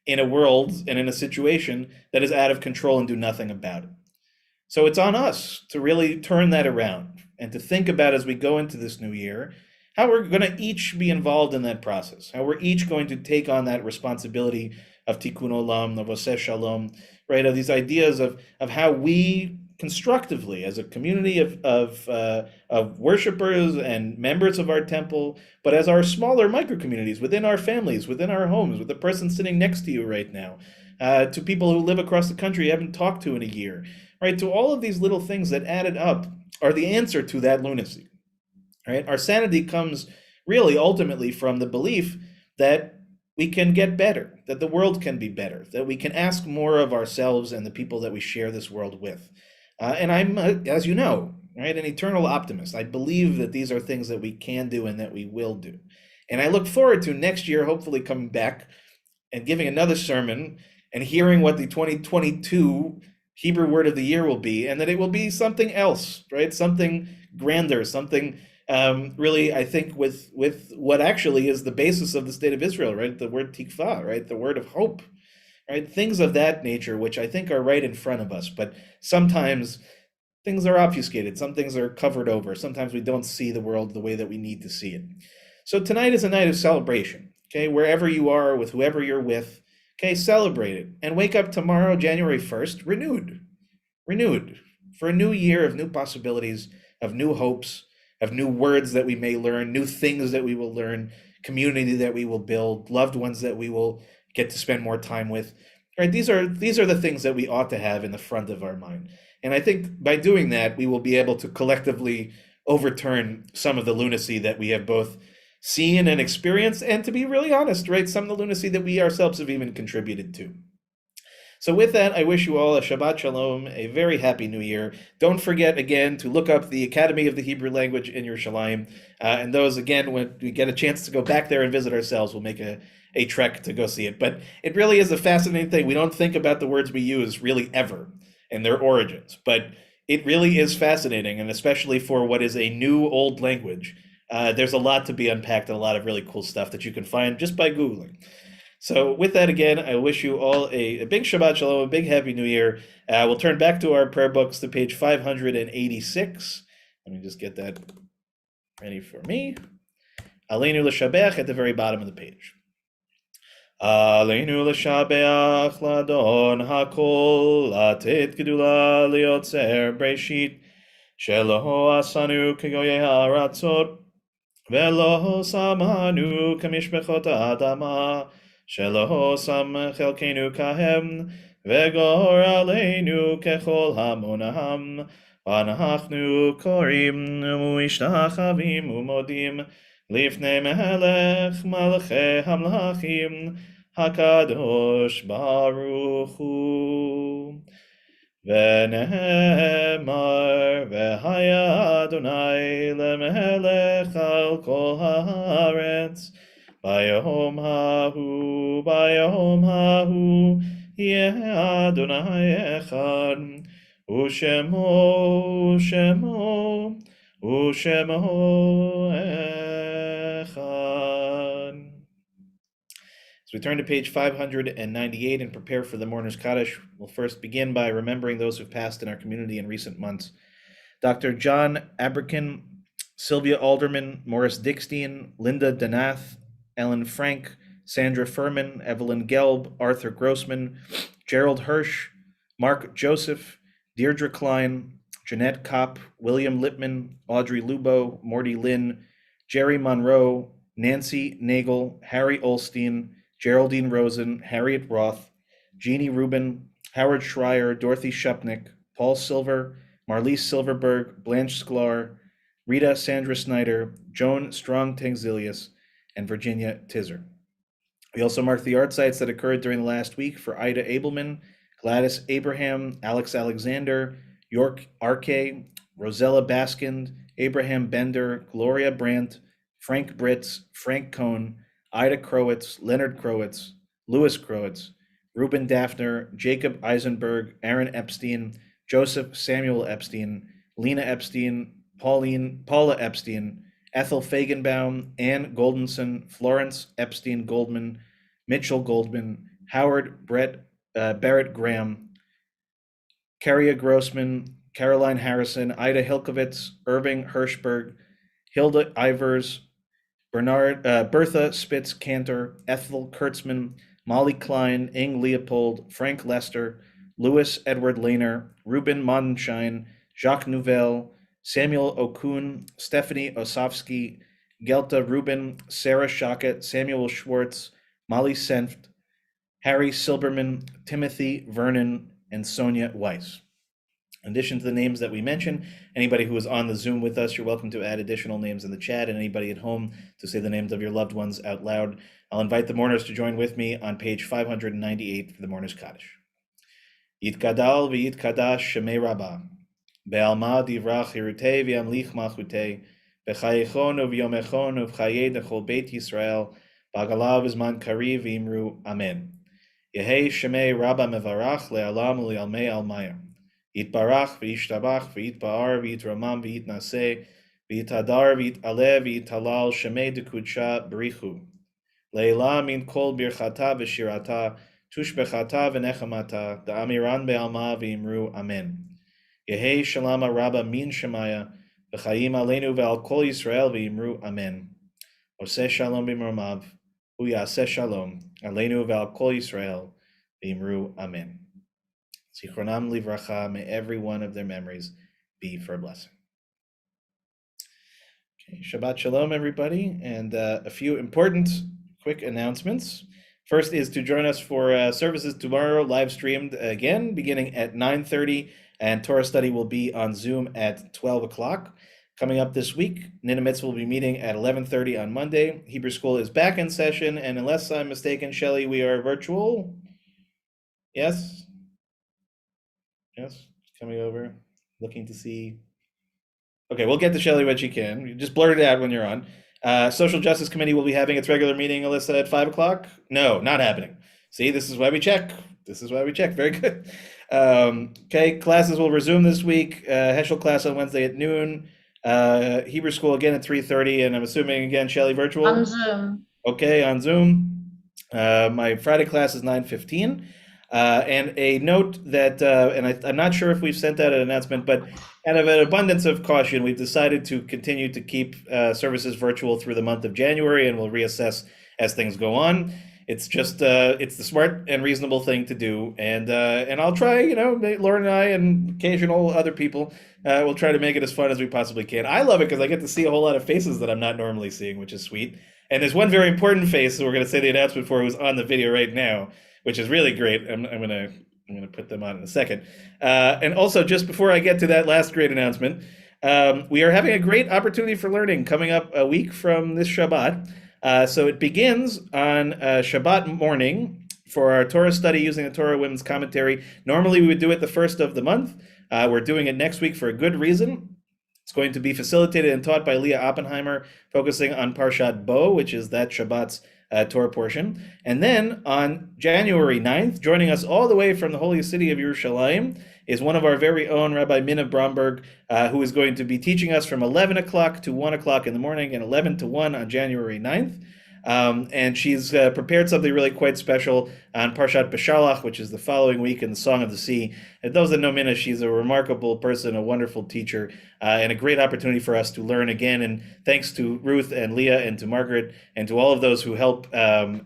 in a world and in a situation that is out of control and do nothing about it. So it's on us to really turn that around and to think about, as we go into this new year, how we're going to each be involved in that process, how we're each going to take on that responsibility of tikkun olam, of oseh shalom, right? Of these ideas of how we constructively, as a community of worshipers and members of our temple, but as our smaller micro communities within our families, within our homes, with the person sitting next to you right now, to people who live across the country you haven't talked to in a year, right? To all of these little things that added up are the answer to that lunacy, right? Our sanity comes really ultimately from the belief that we can get better, that the world can be better, that we can ask more of ourselves and the people that we share this world with. And I'm, as you know, right, an eternal optimist. I believe that these are things that we can do and that we will do. And I look forward to next year, hopefully coming back and giving another sermon and hearing what the 2022 Hebrew word of the year will be, and that it will be something else, right? Something grander, something really, I think, with what actually is the basis of the state of Israel, right? The word tikva, right? The word of hope. Right? Things of that nature, which I think are right in front of us, but sometimes things are obfuscated, some things are covered over, sometimes we don't see the world the way that we need to see it. So tonight is a night of celebration, okay? Wherever you are, with whoever you're with, okay, celebrate it, and wake up tomorrow, January 1st, renewed, for a new year of new possibilities, of new hopes, of new words that we may learn, new things that we will learn, community that we will build, loved ones that we will get to spend more time with, right? These are the things that we ought to have in the front of our mind. And I think by doing that, we will be able to collectively overturn some of the lunacy that we have both seen and experienced, and to be really honest, right, some of the lunacy that we ourselves have even contributed to. So with that, I wish you all a Shabbat Shalom, a very happy New Year. Don't forget, again, to look up the Academy of the Hebrew Language in Yerushalayim. And those, again, when we get a chance to go back there and visit ourselves, we'll make a trek to go see it. But it really is a fascinating thing. We don't think about the words we use really ever and their origins. But it really is fascinating, and especially for what is a new old language. There's a lot to be unpacked and a lot of really cool stuff that you can find just by Googling. So with that, again, I wish you all a big Shabbat Shalom, a big Happy New Year. We'll turn back to our prayer books to page 586. Let me just get that ready for me. Aleinu l'shabech at the very bottom of the page. Aleinu l'shabech l'adon hakol, latet gedula liotzer breshit, shelo asanu kegoyei haratzot, velo samanu kamishbechot adama, shelo sam chelkenu kahem, vegor aleinu kechol hamonaham, vanachnu korim umishtachavim umodim, lifnei melech malchei hamlachim, hakadosh baruch hu. V'nehemar v'haya Adonai lemelech al kol haaretz, bayom hahu yeh Adonai echad, ushemo U'shemaho echad. As we turn to page 598 and prepare for the mourner's Kaddish, we'll first begin by remembering those who've passed in our community in recent months. Dr. John Abrakin, Sylvia Alderman, Morris Dickstein, Linda Danath, Ellen Frank, Sandra Furman, Evelyn Gelb, Arthur Grossman, Gerald Hirsch, Mark Joseph, Deirdre Klein, Jeanette Kopp, William Lippman, Audrey Lubo, Morty Lynn, Jerry Monroe, Nancy Nagel, Harry Olstein, Geraldine Rosen, Harriet Roth, Jeannie Rubin, Howard Schreier, Dorothy Shupnick, Paul Silver, Marlise Silverberg, Blanche Sklar, Rita Sandra Snyder, Joan Strong Tangzilius, and Virginia Tizer. We also marked the art sites that occurred during the last week for Ida Abelman, Gladys Abraham, Alex Alexander, York Arke, Rosella Baskind, Abraham Bender, Gloria Brandt, Frank Britz, Frank Cohn, Ida Crowitz, Leonard Crowitz, Louis Crowitz, Ruben Daphner, Jacob Eisenberg, Aaron Epstein, Joseph Samuel Epstein, Lena Epstein, Paula Epstein, Ethel Fagenbaum, Ann Goldenson, Florence Epstein Goldman, Mitchell Goldman, Howard Barrett Graham, Carria Grossman, Caroline Harrison, Ida Hilkovitz, Irving Hirschberg, Hilda Ivers, Bertha Spitz Cantor, Ethel Kurtzman, Molly Klein, Ing Leopold, Frank Lester, Louis Edward Lehner, Ruben Mondenschein, Jacques Nouvel, Samuel Okun, Stephanie Osofsky, Gelta Rubin, Sarah Shockett, Samuel Schwartz, Molly Senft, Harry Silberman, Timothy Vernon, and Sonia Weiss. In addition to the names that we mentioned, anybody who is on the Zoom with us, you're welcome to add additional names in the chat, and anybody at home to say the names of your loved ones out loud. I'll invite the mourners to join with me on page 598 for the mourner's Kaddish. Yitkadal v'yitkadash shemei Rabbah, be'alma divrach hirutei v'yamlich malchutei, b'chayechon uv'yomechon uv'chayei dechol beit Yisrael, b'agalav v'zman kari v'imru amen. Yehei shemei Rabbah mevarach le'alam u'le'almei almaya. Yitbarach v'yishtabach v'yitba'ar v'yitramam v'yitnaseh v'yitadar v'yitaleh v'yitalal shemei dekudsha b'richu. Leila min kol birchata v'shirata tushbechata v'nechamata da'amiran be'alma v'imru amen. Yehei shalama rabba min shemaya v'chayim aleinu ve'al kol Yisrael v'imru amen. Oseh shalom b'mromav u'yaseh shalom aleinu ve'al kol Yisrael v'imru amen. Zichronam livracha, may every one of their memories be for a blessing. Okay, Shabbat Shalom, everybody, and a few important quick announcements. First is to join us for services tomorrow, live streamed again, beginning at 9:30, and Torah study will be on Zoom at 12 o'clock. Coming up this week, Nina Mitzvah will be meeting at 11:30 on Monday. Hebrew School is back in session, and unless I'm mistaken, Shelley, we are virtual. Yes? Yes, coming over, looking to see. Okay, we'll get to Shelley when she can. You just blurt it out when you're on. Social Justice Committee will be having its regular meeting, Alyssa, at 5 o'clock? No, not happening. See, this is why we check. This is why we check. Very good. Okay, classes will resume this week. Heschel class on Wednesday at noon. Hebrew School again at 3:30, and I'm assuming, again, Shelley, virtual? On Zoom. Okay, on Zoom. My Friday class is 9:15. And a note that, I'm not sure if we've sent out an announcement, but out of an abundance of caution, we've decided to continue to keep services virtual through the month of January, and we'll reassess as things go on. It's just, it's the smart and reasonable thing to do. And I'll try, Lauren and I and occasional other people, will try to make it as fun as we possibly can. I love it because I get to see a whole lot of faces that I'm not normally seeing, which is sweet. And there's one very important face that we're going to say the announcement for, who's on the video right now, which is really great. I'm gonna put them on in a second. And also, just before I get to that last great announcement, we are having a great opportunity for learning coming up a week from this Shabbat. So it begins on Shabbat morning for our Torah study using the Torah Women's Commentary. Normally we would do it the first of the month. We're doing it next week for a good reason. It's going to be facilitated and taught by Leah Oppenheimer, focusing on Parshat Bo, which is that Shabbat's Torah portion. And then on January 9th, joining us all the way from the holy city of Yerushalayim is one of our very own, Rabbi Mina Bromberg, who is going to be teaching us from 11 o'clock to 1 o'clock in the morning and 11 to 1 on January 9th. And she's prepared something really quite special on Parshat Beshalach, which is the following week in the Song of the Sea. And those that know Minna, she's a remarkable person, a wonderful teacher, and a great opportunity for us to learn again. And thanks to Ruth and Leah and to Margaret and to all of those who help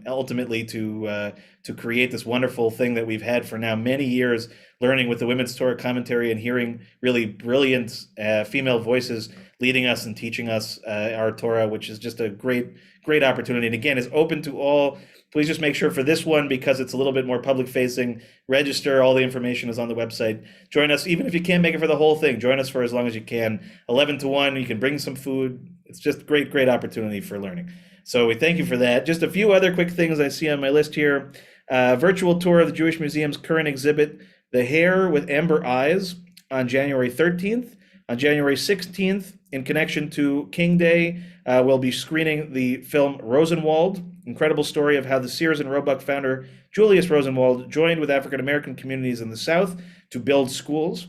ultimately to create this wonderful thing that we've had for now many years, learning with the Women's Torah Commentary and hearing really brilliant female voices leading us and teaching us our Torah, which is just a great opportunity. And again, it's open to all. Please just make sure for this one, because it's a little bit more public facing, register. All the information is on the website. Join us, even if you can't make it for the whole thing, join us for as long as you can. 11 to 1, you can bring some food. It's just great opportunity for learning. So we thank you for that. Just a few other quick things I see on my list here. Virtual tour of the Jewish Museum's current exhibit, The Hare with Amber Eyes, on January 13th. On January 16th, in connection to King Day, we'll be screening the film Rosenwald, incredible story of how the Sears and Roebuck founder Julius Rosenwald joined with African American communities in the South to build schools.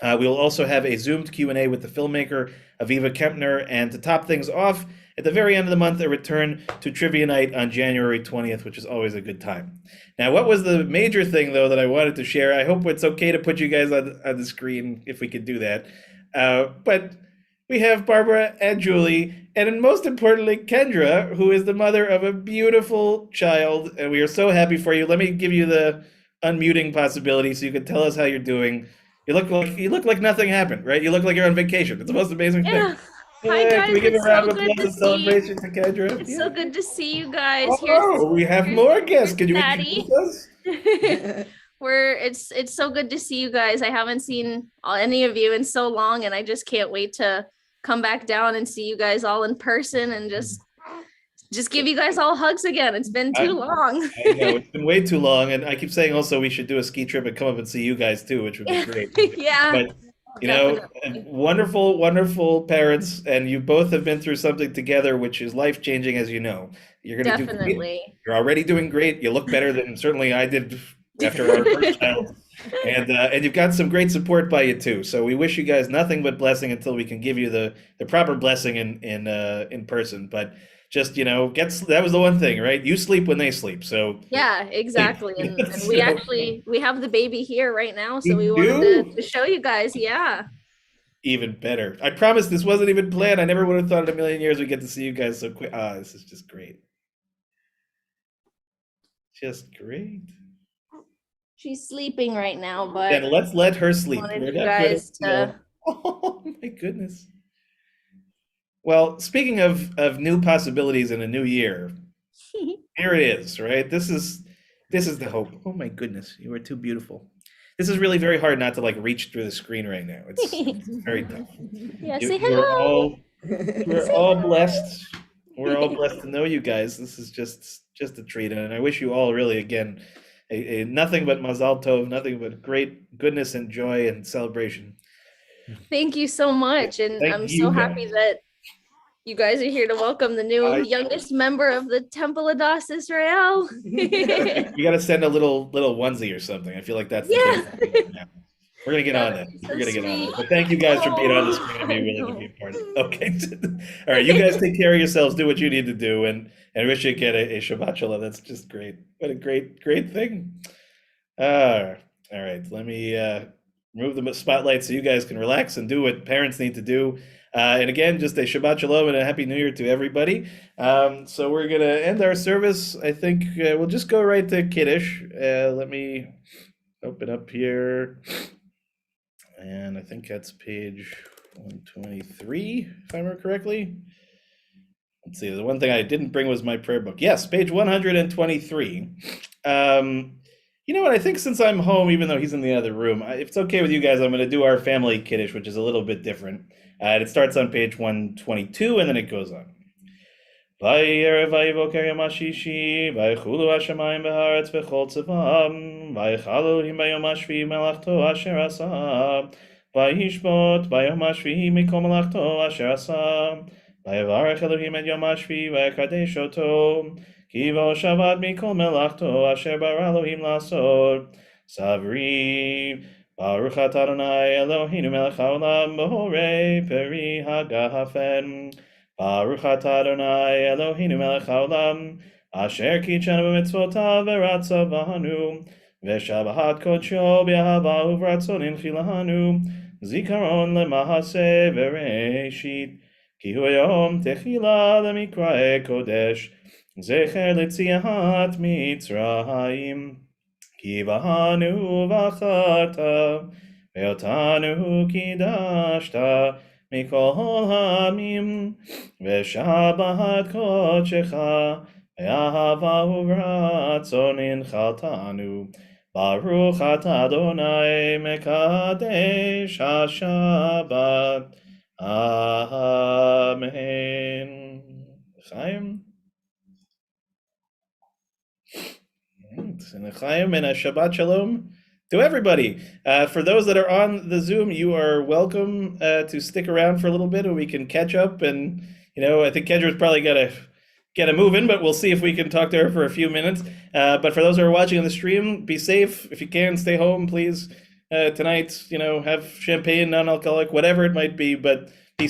We'll also have a Zoomed Q&A with the filmmaker Aviva Kempner, and to top things off, at the very end of the month, a return to Trivia Night on January 20th, which is always a good time. Now, what was the major thing, though, that I wanted to share? I hope it's okay to put you guys on the screen, if we could do that. But we have Barbara and Julie, and most importantly, Kendra, who is the mother of a beautiful child, and we are so happy for you. Let me give you the unmuting possibility so you can tell us how you're doing. You look like nothing happened, right? You look like you're on vacation. It's the most amazing thing. Hi guys, can we give it's a round so of good applause to and see. celebration to Kendra? It's so good to see you guys. Oh, we have more guests. Can you Daddy. introduce us? It's so good to see you guys. I haven't seen any of you in so long, and I just can't wait to come back down and see you guys all in person and just give you guys all hugs again. It's been too long. I know, it's been way too long, and I keep saying also we should do a ski trip and come up and see you guys too, which would be great. Yeah. But you know, wonderful parents, and you both have been through something together, which is life-changing, as you know. You're going to do great. Definitely. You're already doing great. You look better than certainly I did after our first child, and you've got some great support by you too. So we wish you guys nothing but blessing until we can give you the proper blessing in person. But just, you know, that was the one thing, right? You sleep when they sleep. So Yeah, exactly. And we have the baby here right now, so You we do? wanted to show you guys. Yeah. even better. I promise this wasn't even planned. I never would have thought in a million years we'd get to see you guys so quick. This is just great. Just great. She's sleeping right now, but Then let's let her sleep. wanted We're you not guys gonna- to Oh my goodness. Well, speaking of new possibilities in a new year, here it is, right? This is the hope. Oh my goodness, you are too beautiful. This is really very hard not to like reach through the screen right now. It's very tough. Yeah, You- say We're hello. all blessed. We're all blessed to know you guys. This is just a treat, and I wish you all really again a nothing but mazal tov, nothing but great goodness and joy and celebration. Thank you so much. And Thank I'm you, so guys. happy that you guys are here to welcome the new youngest member of the Temple Adas Israel. You got to send a little onesie or something. I feel like that's the Yeah. thing. We're gonna get on that. That'd be so We're gonna get on sweet. it. But thank you guys for being on the screen and being willing to be a part of it. Okay. All right, you guys take care of yourselves. Do what you need to do, and I wish you get a Shabbat Shalom. That's just great. What a great thing. All right. Let me remove the spotlight so you guys can relax and do what parents need to do. And again, just a Shabbat Shalom and a Happy New Year to everybody. So we're going to end our service. I think we'll just go right to Kiddush. Let me open up here. And I think that's page 123, if I remember correctly. Let's see, the one thing I didn't bring was my prayer book. Yes, page 123. You know what, I think since I'm home, even though he's in the other room, if it's okay with you guys, I'm going to do our family Kiddush, which is a little bit different. And it starts on page 122, and then it goes on. Vay'erev vayvoker yom hashishi, vaychulu hashamayim v'haaretz v'chol tzavam, vaychal Elohim bayom hashvi'i melachto asher asa, vayishbot bayom hashvi'i mikol melachto asher asa, vayavarech Elohim et yom hashvi'i vayakadesh oto, Kivo Shabbat Mikol Melachto Asher Bara Elohim Lasod Savri Baruch Atah Adonai Eloheinu Melech Haolam B'Horei Peri Hagafen Baruch Atah Adonai Eloheinu Melech Haolam Asher Kitshanu B'Mitzvotav V'Ratzavanu V'Shabbat Kodsho B'Ahava Uvratzon Inchilanu Zikaron Lemahase V'Reishit Ki Hu Yom Techila Lemikra Kodesh Zecher Litziat Mitzrayim Ki Vahanu Vachata Ve'otanu Kidashta Mikol Hamim Ve'Shabbat Kodshecha Ve'ahava Uvratzon Inchaltanu Baruch Atah Adonai Mekadesh HaShabbat. Amen. Chaim. And Chaim and a Shabbat Shalom to everybody. For those that are on the Zoom, you are welcome to stick around for a little bit and we can catch up. And, I think Kendra's probably got to get a move in, but we'll see if we can talk to her for a few minutes. But for those who are watching on the stream, be safe. If you can, stay home, please. Tonight, have champagne, non-alcoholic, whatever it might be. But